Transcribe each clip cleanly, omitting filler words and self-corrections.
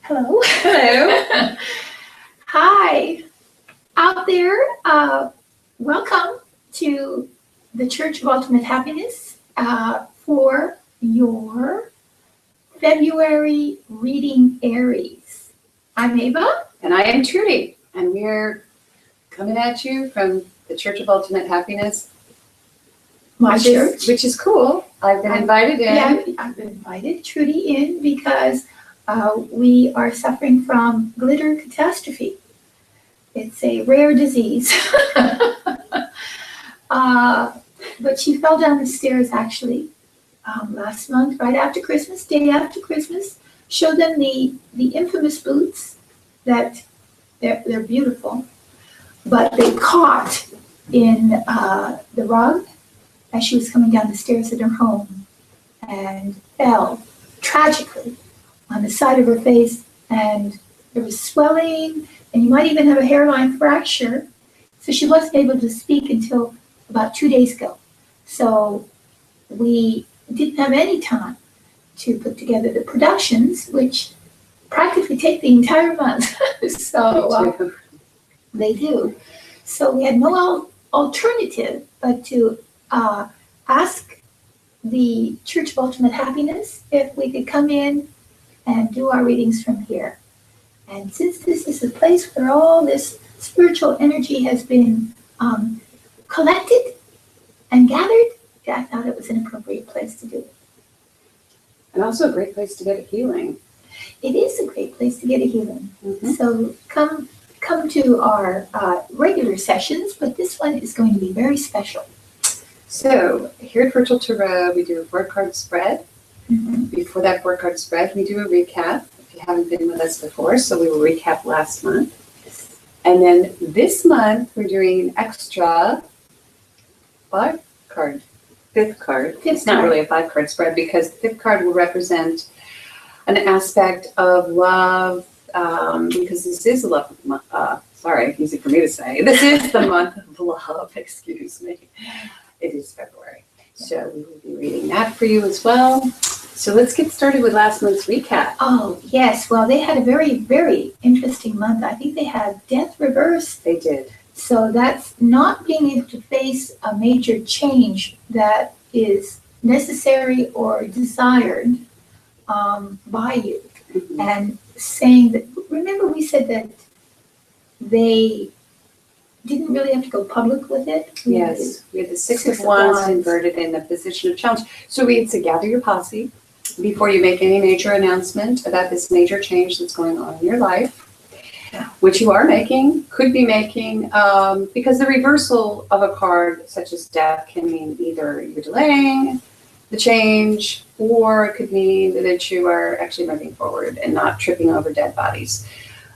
Hello. Hello. Hi. Out there, welcome to the Church of Ultimate Happiness for your February reading Aries. I'm Ava. And I am Trudy. And we're coming at you from the Church of Ultimate Happiness. Which is cool. I've been invited in. Yeah, I've invited Trudy in because we are suffering from glitter catastrophe. It's a rare disease. But she fell down the stairs actually last month, right after Christmas, day after Christmas. Showed them the infamous boots that they're beautiful, but they caught in the rug as she was coming down the stairs at her home and fell tragically on the side of her face, and there was swelling, and you might even have a hairline fracture. So she wasn't able to speak until about 2 days ago. So we didn't have any time to put together the productions, which practically take the entire month. So they do. So we had no alternative but to ask the Church of Ultimate Happiness if we could come in and do our readings from here. And since this is a place where all this spiritual energy has been collected and gathered, I thought it was an appropriate place to do it. And also a great place to get a healing. It is a great place to get a healing. Mm-hmm. So come to our regular sessions, but this one is going to be very special. So here at Virtual Tarot, we do a word card spread. Mm-hmm. Before that word card spread, we do a recap. If you haven't been with us before, so we will recap last month. And then this month, we're doing extra 5-card, 5th card. It's not really a 5-card spread because the 5th card will represent an aspect of love, because this is a love month. Sorry, easy for me to say. This is the month of love, excuse me. It is February. So we will be reading that for you as well. So let's get started with last month's recap. Oh, yes. Well, they had a very, very interesting month. I think they had death reversed. They did. So that's not being able to face a major change that is necessary or desired by you. Mm-hmm. And saying that, remember we said that they didn't really have to go public with it? Yes, we had the 6 of Wands inverted in the position of challenge. So we had to gather your posse before you make any major announcement about this major change that's going on in your life, which you are making, could be making, because the reversal of a card such as death can mean either you're delaying the change, or it could mean that you are actually moving forward and not tripping over dead bodies.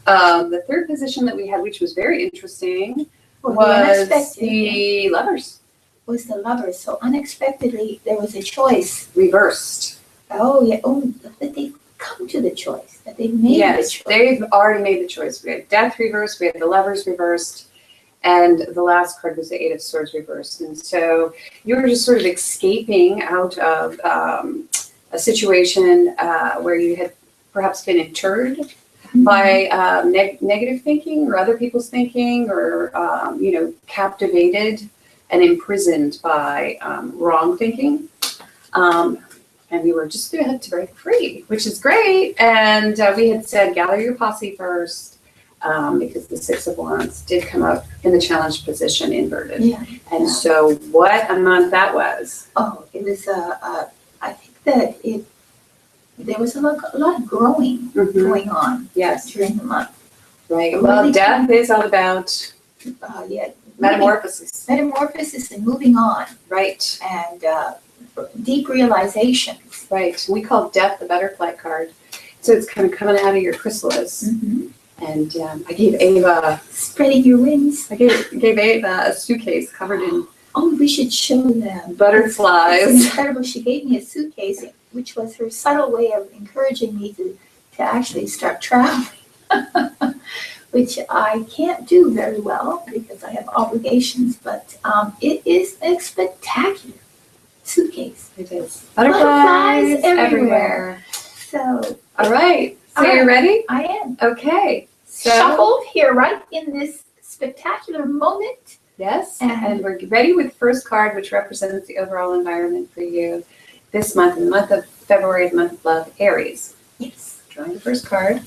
The third position that we had, which was very interesting, was the Lovers. Was the Lovers. So unexpectedly, there was a choice. Reversed. Oh, yeah. Oh, that they've come to the choice. That they've made the choice. Yes, they've already made the choice. We had Death reversed, we had the Lovers reversed, and the last card was the 8 of Swords reversed. And so you were just sort of escaping out of a situation where you had perhaps been deterred by negative thinking or other people's thinking, or captivated and imprisoned by wrong thinking, and you were just going to break free, which is great. And we had said gather your posse first, because the 6 of Wands did come up in the challenge position inverted. So what a month that was. Oh, it was I think that there was a lot of growing going on during the month. Right. Well, death is all about metamorphosis. Metamorphosis and moving on. Right. And deep realizations. Right. We call death the butterfly card. So it's kind of coming out of your chrysalis. Mm-hmm. And I gave Ava... Spreading your wings. I gave Ava a suitcase covered in... Oh, we should show them. Butterflies. It's incredible. She gave me a suitcase, which was her subtle way of encouraging me to actually start traveling, which I can't do very well because I have obligations, but it is a spectacular suitcase. It is. Butterflies everywhere. So, all right. So you're ready? I am. Okay. So, Shuffled here, right in this spectacular moment. yes, and we're ready with the first card, which represents the overall environment for you this month, in the month of February, the month of love, Aries. Yes. Drawing the first card.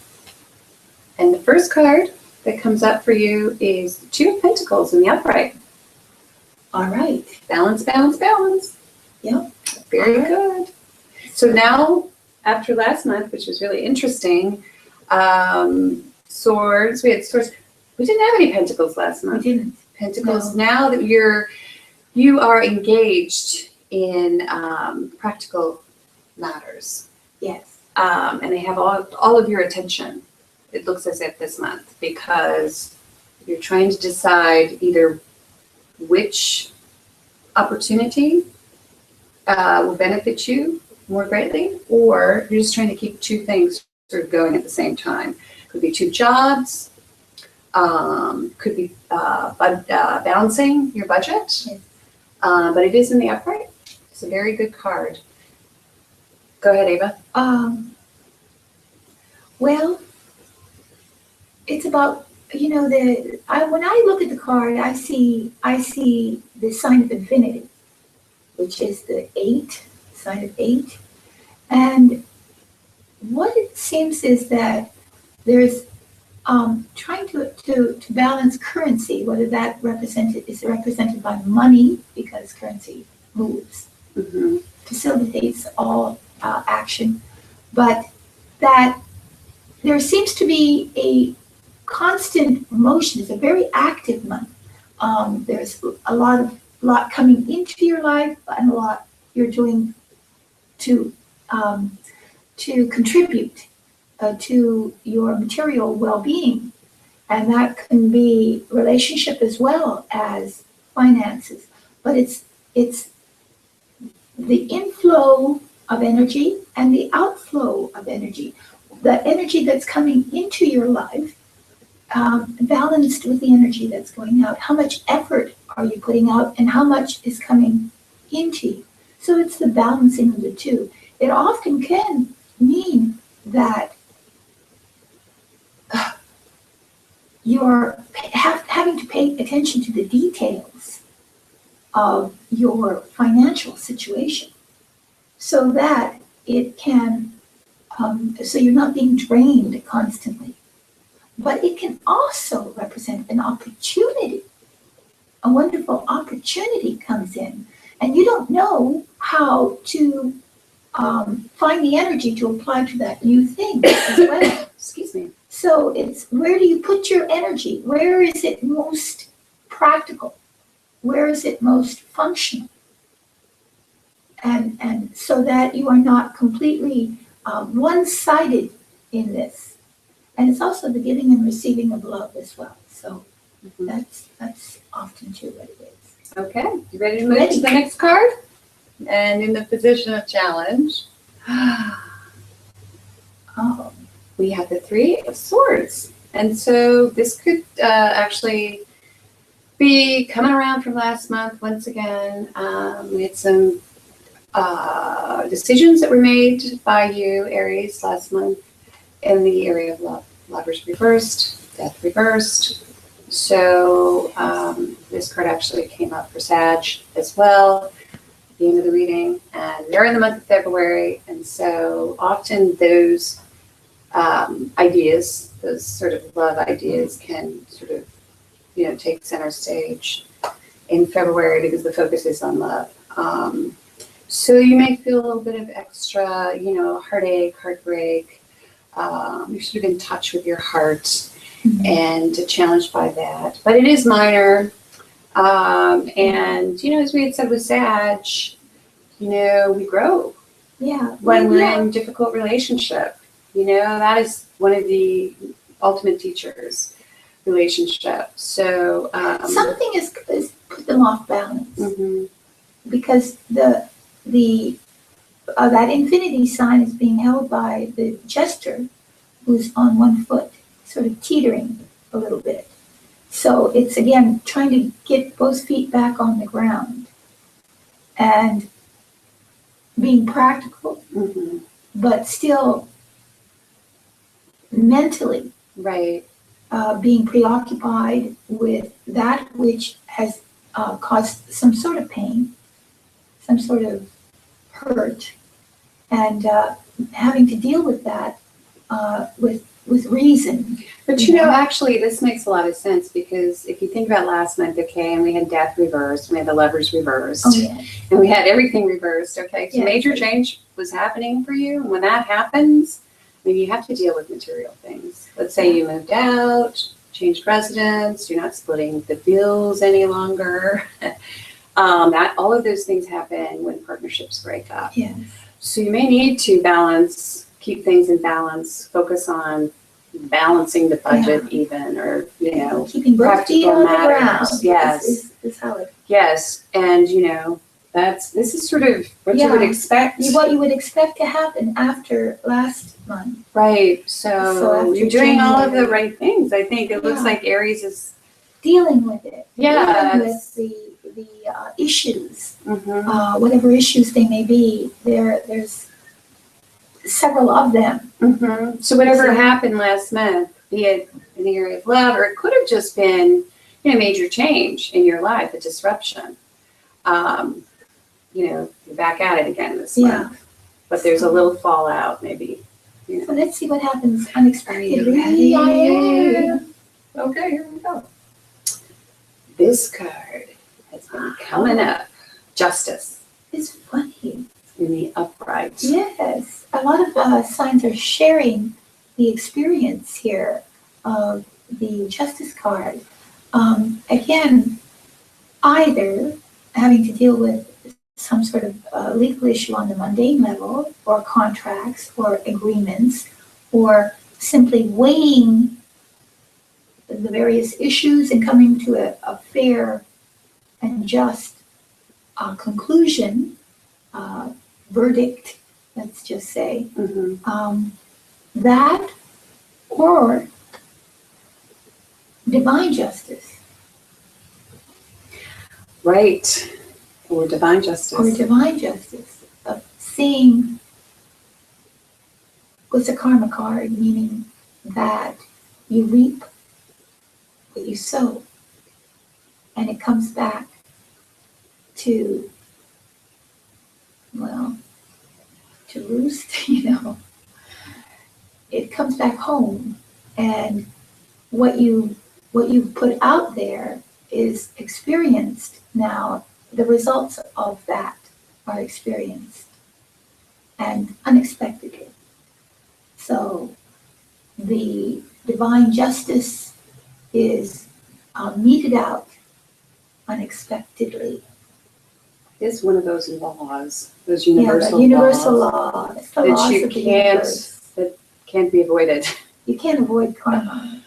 And the first card that comes up for you is the Two of Pentacles in the upright. All right. Balance, balance, balance. Yep. Very good. So now, after last month, which was really interesting, swords, we had swords. We didn't have any pentacles last We month. didn't. Pentacles, No. now that you are engaged in practical matters. Yes. And they have all of your attention, it looks as if this month, because you're trying to decide either which opportunity will benefit you more greatly, or you're just trying to keep two things sort of going at the same time. Could be two jobs, could be balancing your budget, Yes. but it is in the upright. It's a very good card. Go ahead, Ava. Well, it's about, when I look at the card, I see the sign of infinity, which is the 8, sign of 8. And what it seems is that there's trying to balance currency, whether that is represented by money, because currency moves, Mm-hmm. facilitates all action, but that there seems to be a constant motion. It's a very active month. There's a lot coming into your life, and a lot you're doing to contribute to your material well-being, and that can be relationship as well as finances. But it's the inflow of energy and the outflow of energy. The energy that's coming into your life, balanced with the energy that's going out. How much effort are you putting out, and how much is coming into you? So it's the balancing of the two. It often can mean that you're having to pay attention to the details of your financial situation, so that it can, so you're not being drained constantly. But it can also represent an opportunity. A wonderful opportunity comes in, and you don't know how to find the energy to apply to that new thing as well. Excuse me. So it's, where do you put your energy? Where is it most practical? Where is it most functional? And so that you are not completely one-sided in this. And it's also the giving and receiving of love as well. So that's often too what it is. Okay, you ready to move to the next card? And in the position of challenge, we have the Three of Swords. And so this could actually be coming around from last month once again. We had some decisions that were made by you, Aries, last month in the area of love. Lovers reversed, death reversed. So this card actually came up for Sag as well at the end of the reading. And we're in the month of February. And so often those ideas, those sort of love ideas, can sort of, take center stage in February because the focus is on love. So you may feel a little bit of extra, heartache, heartbreak. You're sort of in touch with your heart and challenged by that. But it is minor. And, as we had said with Sag, we grow. Yeah. When we're in difficult relationship. That is one of the ultimate teachers, relationship. So something is put them off balance, because the that infinity sign is being held by the jester, who's on one foot, sort of teetering a little bit. So it's, again, trying to get both feet back on the ground and being practical, but still mentally Right. being preoccupied with that which has caused some sort of pain, some sort of hurt, and having to deal with that with reason. But you know, actually, this makes a lot of sense because if you think about last month, okay, and we had death reversed, we had the lovers reversed, Oh, yeah. and we had everything reversed, okay? So Yes. major change was happening for you. And when that happens, I mean, you have to deal with material things. Let's say you moved out, changed residence, you're not splitting the bills any longer. That all of those things happen when partnerships break up. Yes. So you may need to balance, keep things in balance, focus on balancing the budget even, or, you know, Keeping both feet on the matters. ground. Yes. Is how it. Yes, and you know, this is sort of what you would expect. What you would expect to happen after last month. Right, So so after you're doing all of the January. right things. I think it looks Yeah. like Aries is, Dealing with it. Yes. Dealing with the issues, mhm, whatever issues they may be. There's several of them. mhm. So whatever So- happened last month, be it in the area of love, or it could have just been, you know, major change in your life, a disruption. You know, you're back at it again this month. But there's a little fallout, maybe. So let's see what happens unexpectedly. ready? I am. Okay, here we go. This card has been coming up. Justice It's funny. in the upright. Yes, a lot of signs are sharing the experience here of the Justice card. Again, either having to deal with some sort of legal issue on the mundane level, or contracts, or agreements, or simply weighing the various issues and coming to a fair and just conclusion, verdict, let's just say, Mhm. that or divine justice Right. Or divine justice. or divine justice of seeing what's a karma card, meaning that you reap what you sow, and it comes back to, well, to roost, you know. It comes back home, and what you put out there is experienced now. The results of that are experienced and unexpectedly. So the divine justice is meted out unexpectedly. It's one of those laws, those Yeah, universal the universal laws law. It's the that laws you of the can't, universe. that can't be avoided. You can't avoid karma.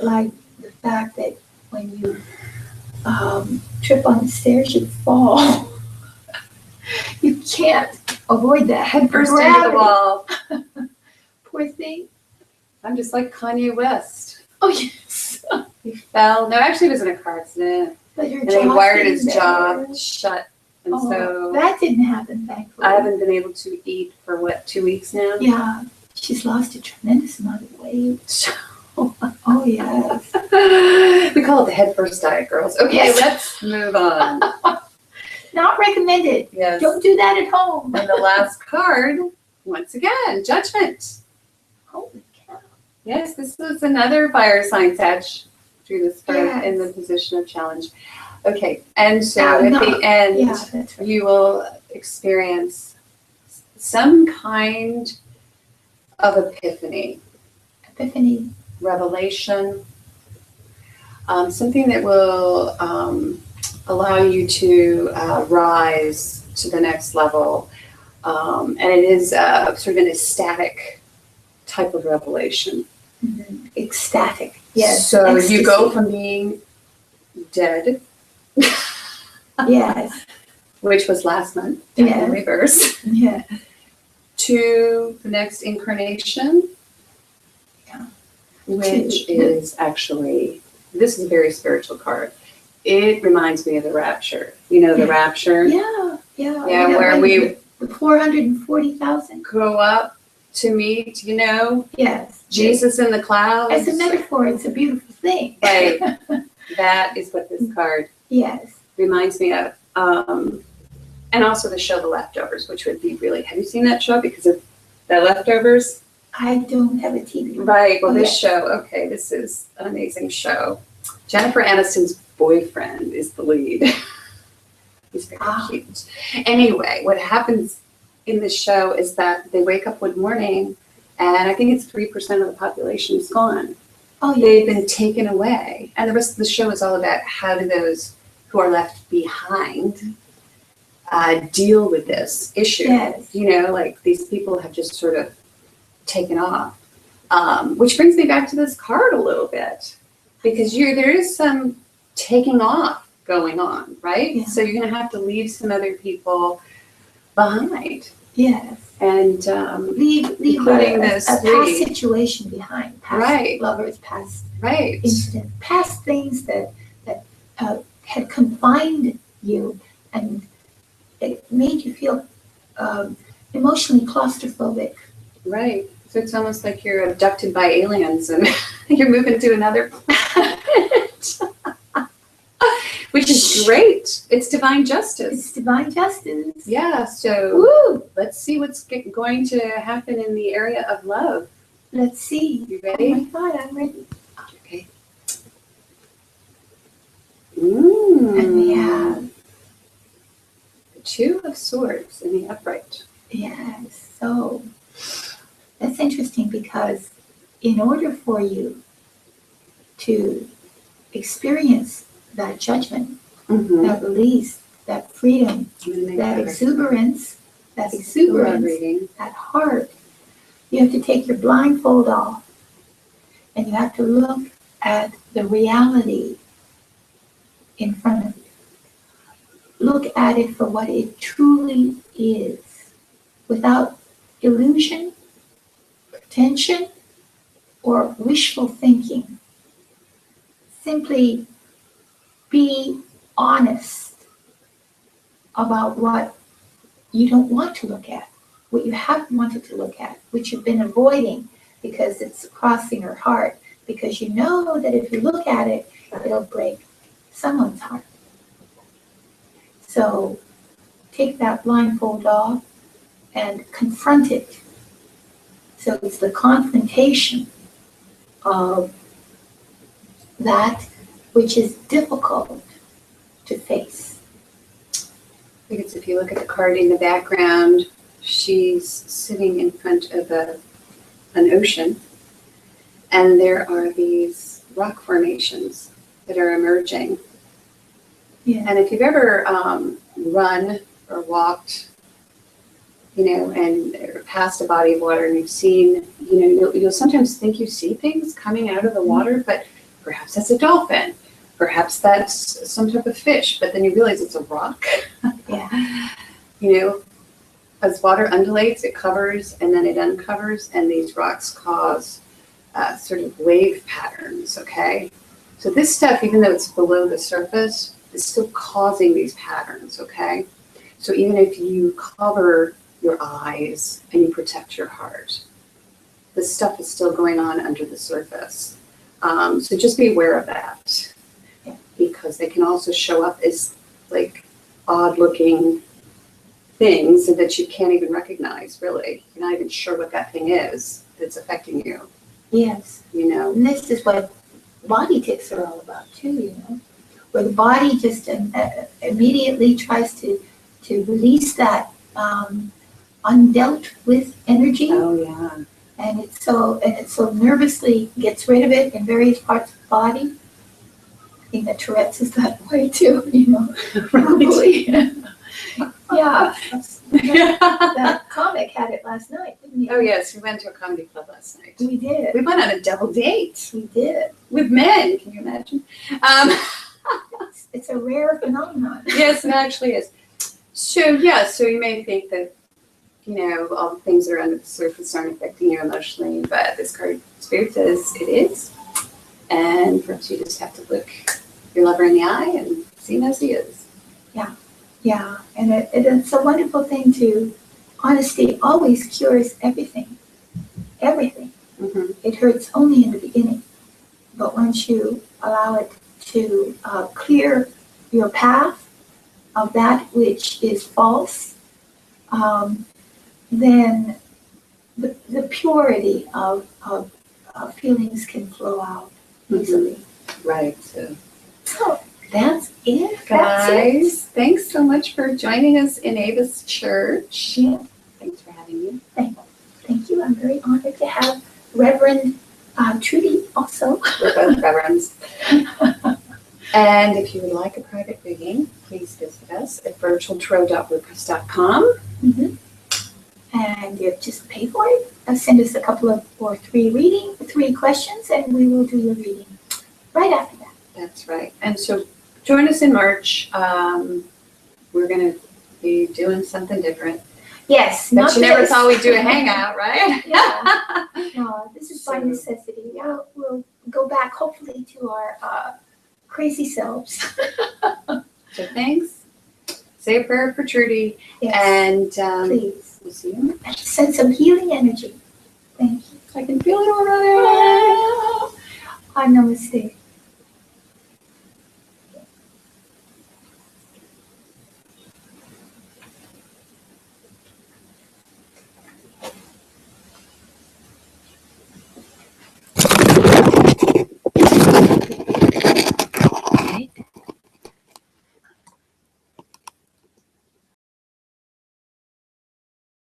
Like the fact that when you trip on the stairs, you fall. You can't avoid that. Head first into the Gravity. wall. Poor thing. I'm just like Kanye West. Oh, yes. He fell. No, actually, it was in a car accident. But your And they jaw's wired getting his better. jaw shut. And Oh, so that didn't happen, thankfully. I haven't been able to eat for what, 2 weeks now? Yeah, she's lost a tremendous amount of weight. Oh, yes. We call it the head first diet, girls. Okay, Yes. let's move on. Not recommended. Yes. Don't do that at home. And the last card, once again, judgment. Holy cow. Yes, this was another fire sign touch through this card Yes. in the position of challenge. Okay, and so Now, at no, the end, Yeah, that's right. you will experience some kind of epiphany, Epiphany. revelation, something that will allow you to rise to the next level. And it is sort of an ecstatic type of revelation. Mhm. Ecstatic. Yes. So ecstasy. you go from being dead, Yes. which was last month, in Yeah. reverse, Yeah. to the next incarnation, Yeah. which is actually, this is a very spiritual card. It reminds me of the rapture. You know, the Yeah. rapture? Yeah. Yeah. Yeah, where like we the 440,000. go up to meet, Yes. Jesus in the clouds. As a metaphor, it's a beautiful thing. Right. That is what this card Yes. reminds me of. And also the show The Leftovers, which would be really, have you seen that show? Because of The Leftovers? I don't have a TV. Right, well, this yes. show, okay, this is an amazing show. Jennifer Aniston's boyfriend is the lead. He's very cute. Anyway, what happens in this show is that they wake up one morning, and I think it's 3% of the population is gone. Oh, yes. They've been taken away. And the rest of the show is all about how do those who are left behind deal with this issue. Yes. Like these people have just sort of taken off. Which brings me back to this card a little bit, because there is some taking off going on, right? Yeah. So you're going to have to leave some other people behind. Yes. And leave including a those past three. situation behind, past Right. lovers, past Right. incidents, past things that had confined you and it made you feel emotionally claustrophobic. Right. So it's almost like you're abducted by aliens and you're moving to another planet. Which is great. It's divine justice. It's divine justice. Yeah, so Woo! let's see what's going to happen in the area of love. Let's see. You Oh ready? my God, I'm ready. Okay. And we have, the Two of Swords in the upright. yes, so that's interesting because in order for you to experience that judgment, Mm-hmm. that release, that freedom, that exuberance, that heart, you have to take your blindfold off and you have to look at the reality in front of you. Look at it for what it truly is, without illusion, pretension, or wishful thinking. Simply be honest about what you don't want to look at, what you haven't wanted to look at, which you've been avoiding because it's crossing your heart, because you know that if you look at it, it'll break someone's heart. So take that blindfold off and confront it. So it's the confrontation of that which is difficult to face. I think it's, if you look at the card in the background, she's sitting in front of an ocean, and there are these rock formations that are emerging. Yeah. And if you've ever run or walked, and past a body of water, and you've seen, you'll sometimes think you see things coming out of the water, but perhaps that's a dolphin, perhaps that's some type of fish, but then you realize it's a rock. Yeah. As water undulates, it covers and then it uncovers, and these rocks cause sort of wave patterns, okay? So this stuff, even though it's below the surface, is still causing these patterns, okay? So even if you cover your eyes and you protect your heart, this stuff is still going on under the surface. So just be aware of that, because they can also show up as like odd looking things that you can't even recognize, really. You're not even sure what that thing is that's affecting you. Yes. And this is what body tics are all about too, where the body just immediately tries to release that undealt with energy. Oh yeah. And it so nervously gets rid of it in various parts of the body. I think that Tourette's is that way too, Probably. Yeah. That comic had it last night, didn't he? Oh yes, we went to a comedy club last night. We did. We went on a double date We did. with men. Can you imagine? It's a rare phenomenon. Yes, it actually is. So you may think that all the things that are under the surface aren't affecting you emotionally, but this card Spirit says it is. And perhaps you just have to look your lover in the eye and see him as he is. Yeah, and it's a wonderful thing to, honesty always cures everything. everything. Mhm. It hurts only in the beginning. But once you allow it to clear your path of that which is false, then the purity of feelings can flow out easily. Right. So that's it. Guys, thanks so much for joining us in Ava's church. Yeah. Thanks for having me. Thank you. I'm very honored to have Reverend Trudy also. We're both reverends. And if you would like a private reading, please visit us at virtualtarot.wordpress.com. Mm-hmm. And you just pay for it. Send us a couple of or three questions, and we will do your reading right after that. That's right. And so join us in March. We're going to be doing something different. Yes. But you never thought we'd do a hangout, right? Yeah. No, this is by necessity. We'll go back hopefully to our crazy selves. So thanks. Say a prayer for Trudy. Yes. And please. We'll see you. Send some healing energy. Thank you. I can feel it already. Namaste.